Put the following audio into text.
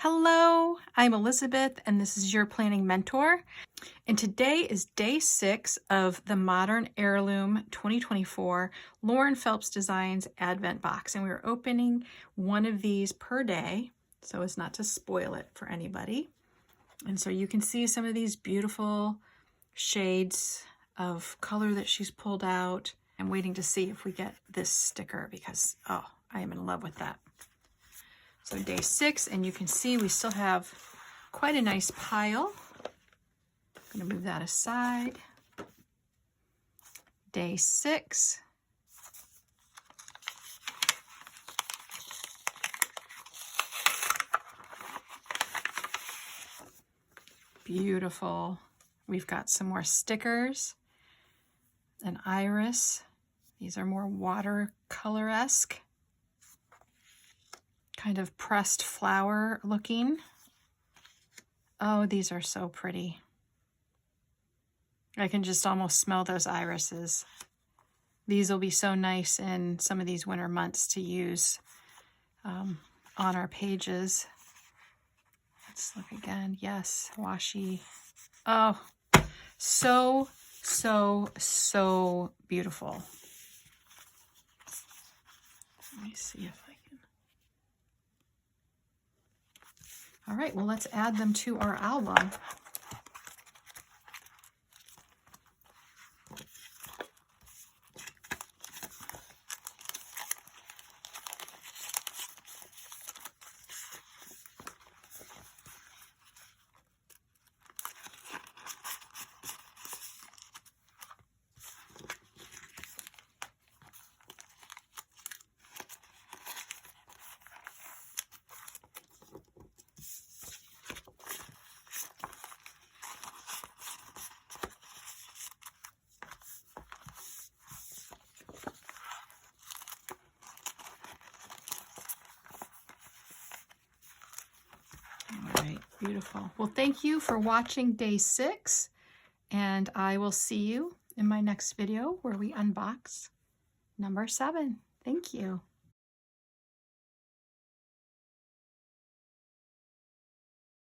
Hello, I'm Elizabeth and this is your planning mentor. And today is day 6 of the Modern Heirloom 2024 Lauren Phelps Designs Advent Box. And we're opening one of these per day so as not to spoil it for anybody. And so you can see some of these beautiful shades of color that she's pulled out. I'm waiting to see if we get this sticker because, oh, I am in love with that. So day 6, and you can see we still have quite a nice pile. I'm going to move that aside. Day 6. Beautiful. We've got some more stickers. An iris. These are more watercolor-esque. Kind of pressed flower looking. Oh, these are so pretty. I can just almost smell those irises. These will be so nice in some of these winter months to use on our pages. Let's look again. Yes, washi. Oh, so beautiful. Let me see if I can. All right, well, let's add them to our album. Beautiful. Well, thank you for watching day 6, and I will see you in my next video where we unbox number 7. Thank you.